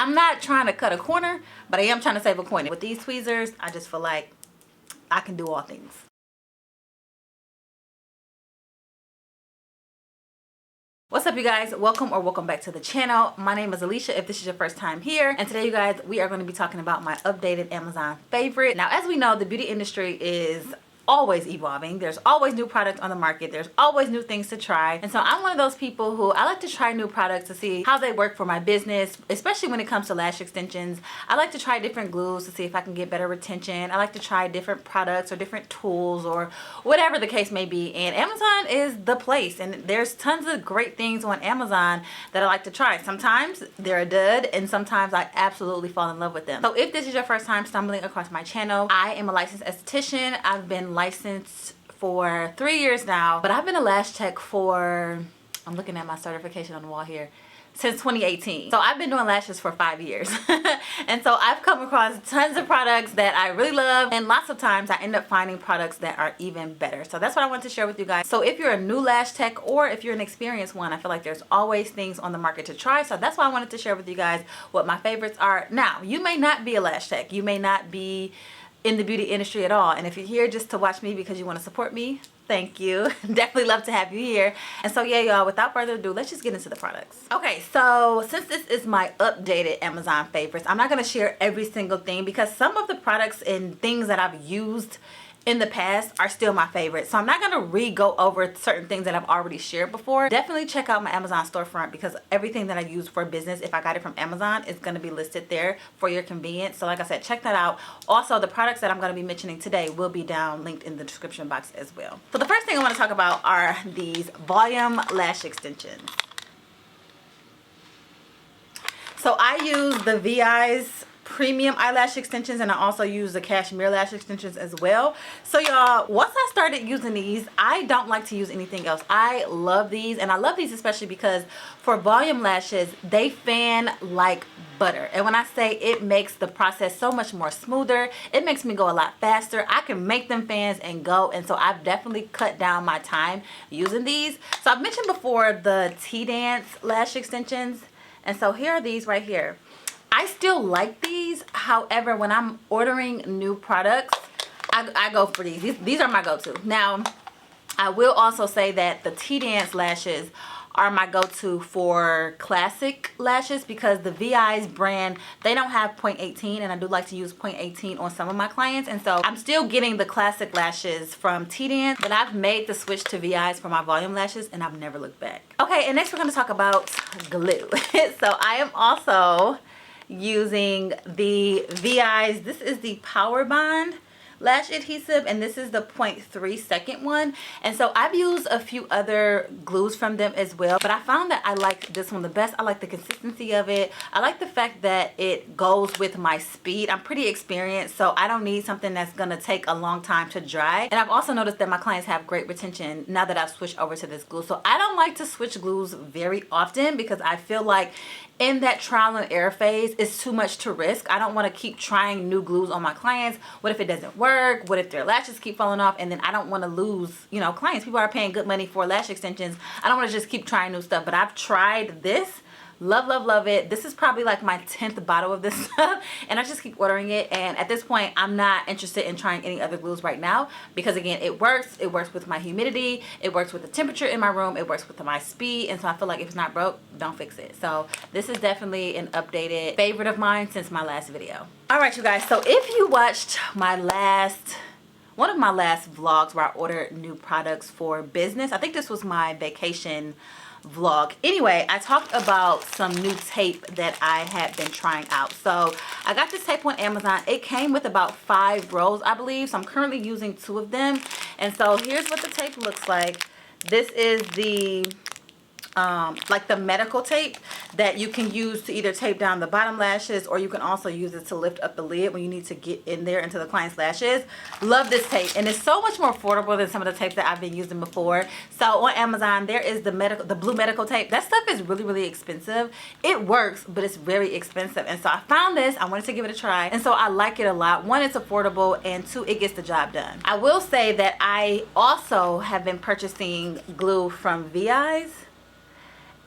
I'm not trying to cut a corner, but I am trying to save a coin. With these tweezers, I just feel like I can do all things. What's up, you guys? Welcome back to the channel. My name is Alisha if this is your first time here, and today, you guys, we are going to be talking about my updated Amazon favorite. Now, as we know, the beauty industry is always evolving. There's always new products on the market. There's always new things to try. And so I'm one of those people who I like to try new products to see how they work for my business, especially when it comes to lash extensions. I like to try different glues to see if I can get better retention. I like to try different products or different tools or whatever the case may be. And Amazon is the place. And there's tons of great things on Amazon that I like to try. Sometimes they're a dud, and sometimes I absolutely fall in love with them. So if this is your first time stumbling across my channel, I am a licensed esthetician. I've been licensed for 3 years now, but I've been a lash tech for, I'm looking at my certification on the wall here, since 2018. So I've been doing lashes for 5 years. And so I've come across tons of products that I really love, and lots of times I end up finding products that are even better. So that's what I want to share with you guys. So if you're a new lash tech or if you're an experienced one, I feel like there's always things on the market to try. So that's why I wanted to share with you guys what my favorites are. Now, you may not be a lash tech. You may not be in the beauty industry at all, and if you're here just to watch me because you want to support me, thank you. Definitely love to have you here. And so yeah, y'all, without further ado, let's just get into the products. Okay, so since this is my updated Amazon favorites, I'm not going to share every single thing because some of the products and things that I've used in the past are still my favorite. So I'm not gonna re-go over certain things that I've already shared before. Definitely check out my Amazon storefront because everything that I use for business, if I got it from Amazon, is gonna be listed there for your convenience. So like I said, check that out. Also, the products that I'm gonna be mentioning today will be down linked in the description box as well. So the first thing I wanna talk about are these volume lash extensions. So I use the VI's premium eyelash extensions, and I also use the cashmere lash extensions as well. So y'all, once I started using these, I don't like to use anything else. I love these, and I love these especially because for volume lashes, they fan like butter. And when I say it makes the process so much more smoother, it makes me go a lot faster. I can make them fans and go, and so I've definitely cut down my time using these. So I've mentioned before the T-Dance lash extensions, and so here are these right here. I still like these. However, when I'm ordering new products, I go for these. These are my go-to. Now, I will also say that the T-Dance lashes are my go-to for classic lashes because the VI's brand, they don't have 0.18, and I do like to use 0.18 on some of my clients. And so I'm still getting the classic lashes from T-Dance, but I've made the switch to VI's for my volume lashes, and I've never looked back. Okay, and next we're going to talk about glue. So I am also using the VI's, this is the Power Bond lash adhesive, and this is the 0.3 second one. And so I've used a few other glues from them as well, but I found that I like this one the best. I like the consistency of it. I like the fact that it goes with my speed. I'm pretty experienced, so I don't need something that's gonna take a long time to dry. And I've also noticed that my clients have great retention now that I've switched over to this glue. So I don't like to switch glues very often because I feel like in that trial and error phase, it's too much to risk. I don't want to keep trying new glues on my clients. What if it doesn't work? What if their lashes keep falling off? And then I don't want to lose, you know, clients. People are paying good money for lash extensions. I don't want to just keep trying new stuff. But I've tried this. Love it. This is probably like my 10th bottle of this stuff, and I just keep ordering it. And at this point, I'm not interested in trying any other glues right now because again, it works with my humidity, it works with the temperature in my room, it works with my speed, and so I feel like if it's not broke, don't fix it. So this is definitely an updated favorite of mine since my last video. All right, you guys, so if you watched one of my last vlogs where I ordered new products for business, I think this was my vacation vlog. Anyway, I talked about some new tape that I had been trying out. So I got this tape on Amazon. It came with about 5 rolls, I believe. So I'm currently using 2 of them. And so here's what the tape looks like. This is the like the medical tape that you can use to either tape down the bottom lashes, or you can also use it to lift up the lid when you need to get in there into the client's lashes. Love this tape, and it's so much more affordable than some of the tapes that I've been using before. So on Amazon there is the blue medical tape. That stuff is really expensive. It works, but it's very expensive, and so I found this. I wanted to give it a try, and so I like it a lot. 1, it's affordable, and 2, it gets the job done. I will say that I also have been purchasing glue from VI's,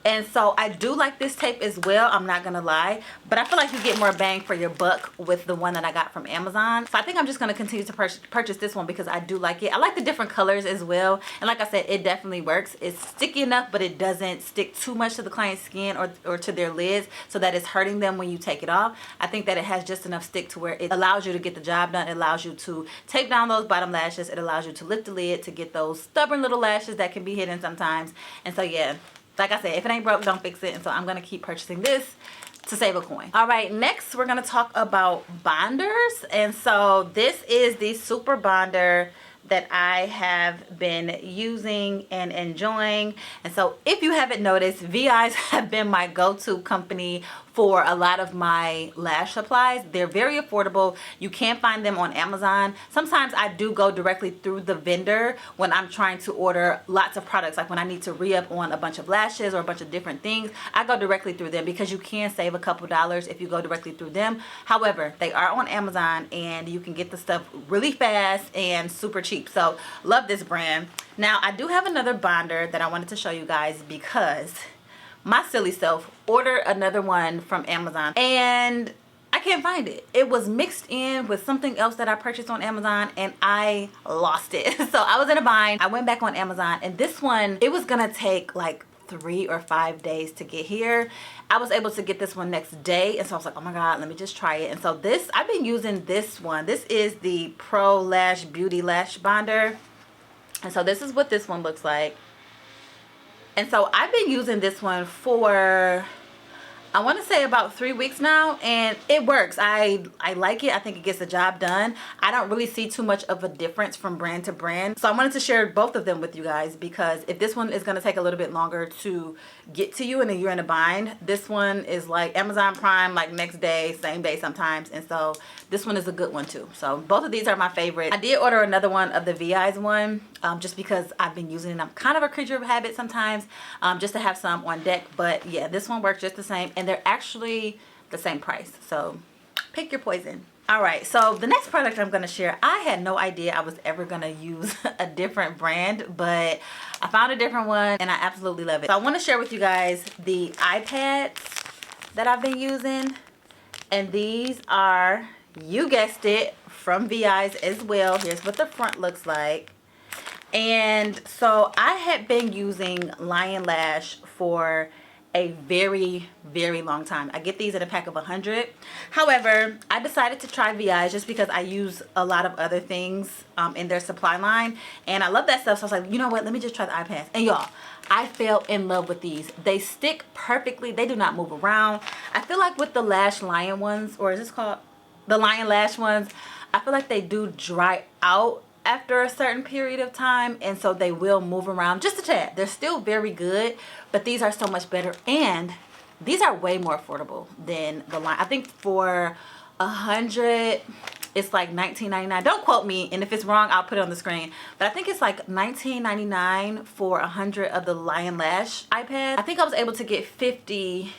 And so I do like this tape as well, I'm not gonna lie, but I feel like you get more bang for your buck with the one that I got from Amazon. So I think I'm just gonna continue to purchase this one because I do like it. I like the different colors as well, and like I said, it definitely works. It's sticky enough, but it doesn't stick too much to the client's skin or to their lids so that it's hurting them when you take it off. I think that it has just enough stick to where it allows you to get the job done. It allows you to tape down those bottom lashes. It allows you to lift the lid to get those stubborn little lashes that can be hidden sometimes. And so yeah, like I said, if it ain't broke, don't fix it. And so I'm gonna keep purchasing this to save a coin. All right, next we're gonna talk about bonders. And so this is the super bonder that I have been using and enjoying. And so if you haven't noticed, VI's have been my go-to company for a lot of my lash supplies. They're very affordable. You can find them on Amazon. Sometimes I do go directly through the vendor when I'm trying to order lots of products, like when I need to re-up on a bunch of lashes or a bunch of different things. I go directly through them because you can save a couple dollars if you go directly through them. However, they are on Amazon and you can get the stuff really fast and super cheap. So love this brand. Now I do have another bonder that I wanted to show you guys because my silly self ordered another one from Amazon and I can't find it. It was mixed in with something else that I purchased on Amazon and I lost it. So I was in a bind. I went back on Amazon and this one, it was gonna take like 3 or 5 days to get here. I was able to get this one next day, and so I was like, oh my god, let me just try it. And so this, I've been using this one. This is the Pro Lash Beauty Lash Bonder, and so this is what this one looks like. And so I've been using this one for, I want to say about 3 weeks now, and it works. I like it. I think it gets the job done. I don't really see too much of a difference from brand to brand. So I wanted to share both of them with you guys because if this one is going to take a little bit longer to get to you and then you're in a bind, this one is like Amazon Prime, like next day, same day sometimes. And so this one is a good one too. So both of these are my favorite. I did order another one of the VI's one just because I've been using it. I'm kind of a creature of habit sometimes, just to have some on deck. But yeah, this one works just the same. And they're actually the same price, so pick your poison. All right, so the next product I'm going to share, I had no idea I was ever going to use a different brand, but I found a different one and I absolutely love it. So I want to share with you guys the iPads that I've been using, and these are, you guessed it, from VI's as well. Here's what the front looks like. And so I had been using Lion Lash for a very long time. I get these in a pack of 100. However, I decided to try VI's just because I use a lot of other things in their supply line and I love that stuff. So I was like, you know what, let me just try the iPads. And y'all, I fell in love with these. They stick perfectly. They do not move around. I feel like with the Lash Lion ones, or is this called the Lion Lash ones, I feel like they do dry out after a certain period of time, and so they will move around just a tad. They're still very good, but these are so much better, and these are way more affordable than the line. I think for 100 it's like $19.99. Don't quote me, and if it's wrong I'll put it on the screen, but I think it's like $19.99 for 100 of the Lion Lash iPads. I think I was able to get 50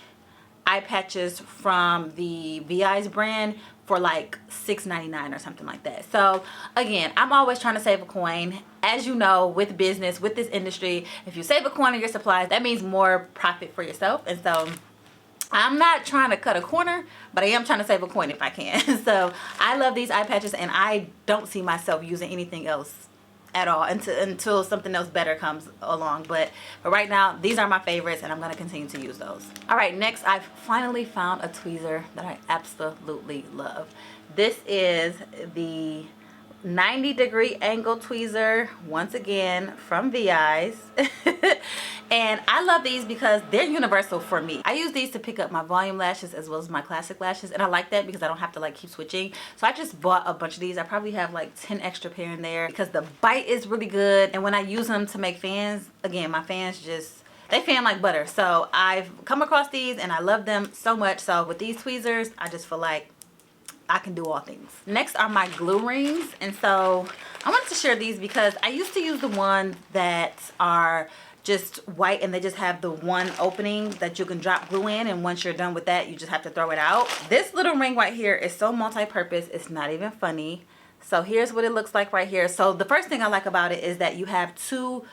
eye patches from the VI's brand for like $6.99 or something like that. So again, I'm always trying to save a coin. As you know, with business, with this industry, if you save a coin on your supplies, that means more profit for yourself. And so I'm not trying to cut a corner, but I am trying to save a coin if I can. So I love these eye patches and I don't see myself using anything else at all until something else better comes along. But right now, these are my favorites and I'm going to continue to use those. All right, next I've finally found a tweezer that I absolutely love. This is the 90-degree angle tweezer, once again from VI's. And I love these because they're universal for me. I use these to pick up my volume lashes as well as my classic lashes, and I like that because I don't have to like keep switching. So I just bought a bunch of these. I probably have like 10 extra pair in there because the bite is really good, and when I use them to make fans, again, my fans just, they fan like butter. So I've come across these and I love them so much. So with these tweezers, I just feel like I can do all things. Next are my glue rings, and so I wanted to share these because I used to use the ones that are just white and they just have the one opening that you can drop glue in, and once you're done with that you just have to throw it out. This little ring right here is so multi-purpose, it's not even funny. So here's what it looks like right here. So the first thing I like about it is that you have two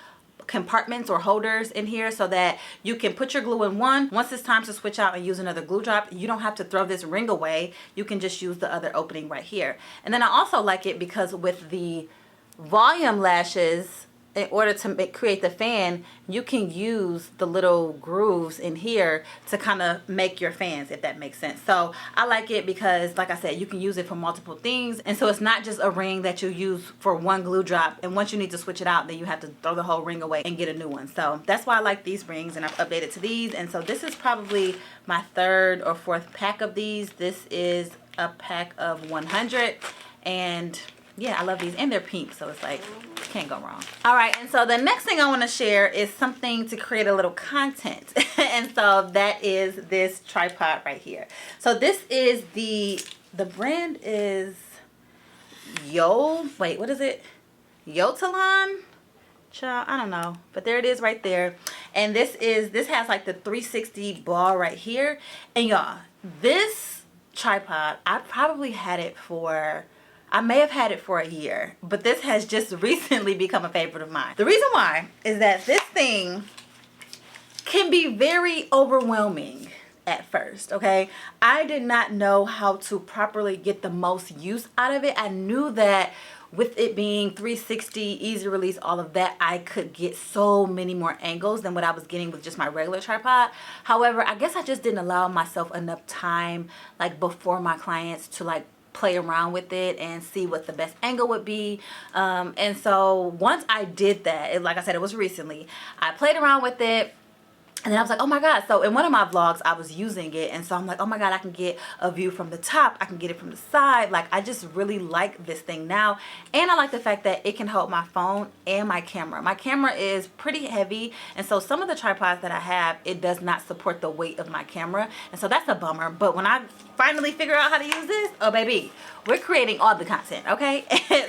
compartments or holders in here so that you can put your glue in one. Once it's time to switch out and use another glue drop, you don't have to throw this ring away. You can just use the other opening right here. And then I also like it because with the volume lashes, in order to create the fan, you can use the little grooves in here to kind of make your fans, if that makes sense. So I like it because, like I said, you can use it for multiple things. And so it's not just a ring that you use for one glue drop, and once you need to switch it out, then you have to throw the whole ring away and get a new one. So that's why I like these rings, and I've updated to these. And so this is probably my 3rd or 4th pack of these. This is a pack of 100, and yeah, I love these, and they're pink, so it's like, can't go wrong. All right, and so the next thing I want to share is something to create a little content. And so that is this tripod right here. So this is the brand is what is it? Yotalon? Child, I don't know, but there it is right there. And this has like the 360 ball right here. And y'all, this tripod, I may have had it for a year, but this has just recently become a favorite of mine. The reason why is that this thing can be very overwhelming at first, okay? I did not know how to properly get the most use out of it. I knew that with it being 360, easy release, all of that, I could get so many more angles than what I was getting with just my regular tripod. However, I guess I just didn't allow myself enough time, like before my clients, to like play around with it and see what the best angle would be. And so once I did that, like I said, it was recently, I played around with it. And then I was like, oh my God. So in one of my vlogs, I was using it. And so I'm like, oh my God, I can get a view from the top. I can get it from the side. Like, I just really like this thing now. And I like the fact that it can hold my phone and my camera. My camera is pretty heavy. And so some of the tripods that I have, it does not support the weight of my camera. And so that's a bummer. But when I finally figure out how to use this, oh baby, we're creating all the content, okay?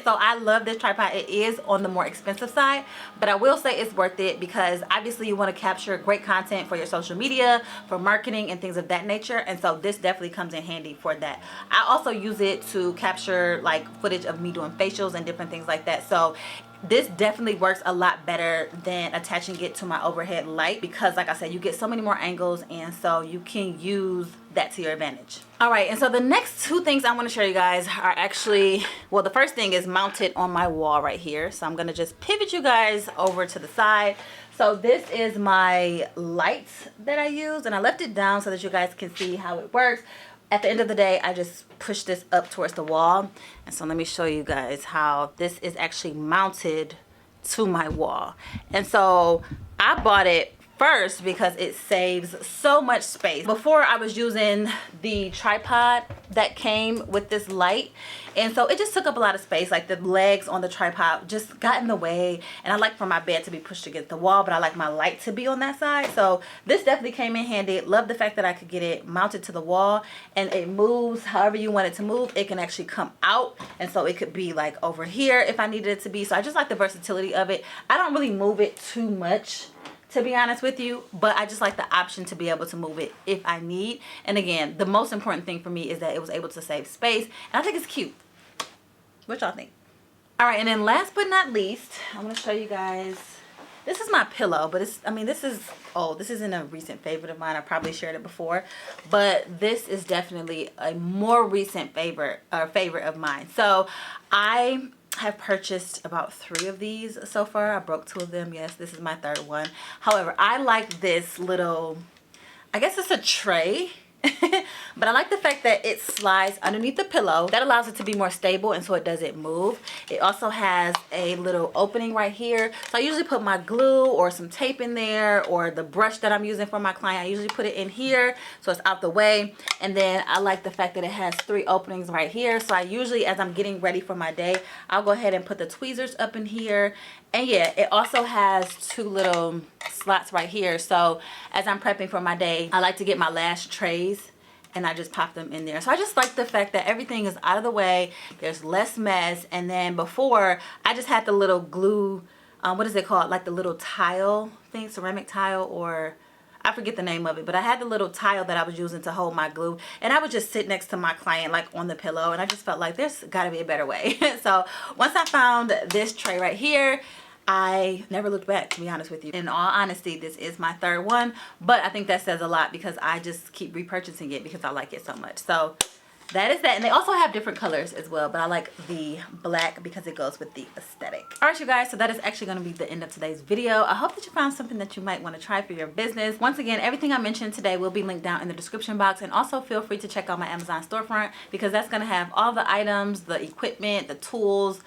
So I love this tripod. It is on the more expensive side, but I will say it's worth it because obviously you want to capture great content for your social media, for marketing and things of that nature. And so this definitely comes in handy for that. I also use it to capture like footage of me doing facials and different things like that. So this definitely works a lot better than attaching it to my overhead light because, like I said, you get so many more angles, and so you can use that to your advantage. All right, and so the next 2 things I want to show you guys are actually, well, the first thing is mounted on my wall right here. So I'm going to just pivot you guys over to the side. So this is my light that I use, and I left it down so that you guys can see how it works. At the end of the day, I just push this up towards the wall. And so let me show you guys how this is actually mounted to my wall. And so I bought it first because it saves so much space. Before, I was using the tripod that came with this light, and so it just took up a lot of space. Like the legs on the tripod just got in the way, and I like for my bed to be pushed against the wall, but I like my light to be on that side. So this definitely came in handy. Love the fact that I could get it mounted to the wall, and it moves however you want it to move. It can actually come out, and so it could be like over here if I needed it to be. So I just like the versatility of it. I don't really move it too much, to be honest with you, but I just like the option to be able to move it if I need. And again, the most important thing for me is that it was able to save space, and I think it's cute. What y'all think? All right, and then last but not least, I'm gonna show you guys, this is my pillow, but this isn't a recent favorite of mine. I probably shared it before, but this is definitely a more recent favorite of mine. So I have purchased about 3 of these so far. I broke 2 of them. Yes, this is my 3rd one. However, I like this little, I guess it's a tray. But I like the fact that it slides underneath the pillow. That allows it to be more stable, and so it doesn't move. It also has a little opening right here. So I usually put my glue or some tape in there, or the brush that I'm using for my client. I usually put it in here so it's out the way. And then I like the fact that it has 3 openings right here. So I usually, as I'm getting ready for my day, I'll go ahead and put the tweezers up in here. And yeah, it also has 2 little slots right here. So as I'm prepping for my day, I like to get my lash trays and I just pop them in there. So I just like the fact that everything is out of the way. There's less mess. And then before, I just had the little glue, what is it called? Like the little tile thing, ceramic tile, or I forget the name of it, but I had the little tile that I was using to hold my glue, and I would just sit next to my client like on the pillow, and I just felt like there's got to be a better way. So once I found this tray right here, I never looked back, to be honest with you. In all honesty, this is my third one, but I think that says a lot because I just keep repurchasing it because I like it so much. So that is that. And they also have different colors as well, but I like the black because it goes with the aesthetic. All right, you guys, so that is actually going to be the end of today's video. I hope that you found something that you might want to try for your business. Once again, everything I mentioned today will be linked down in the description box, and also feel free to check out my Amazon storefront because that's going to have all the items, the equipment, the tools,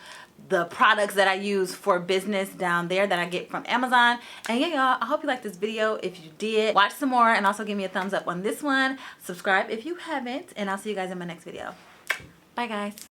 the products that I use for business down there that I get from Amazon. And yeah, y'all, I hope you liked this video. If you did, watch some more and also give me a thumbs up on this one. Subscribe if you haven't, and I'll see you guys in my next video. Bye, guys.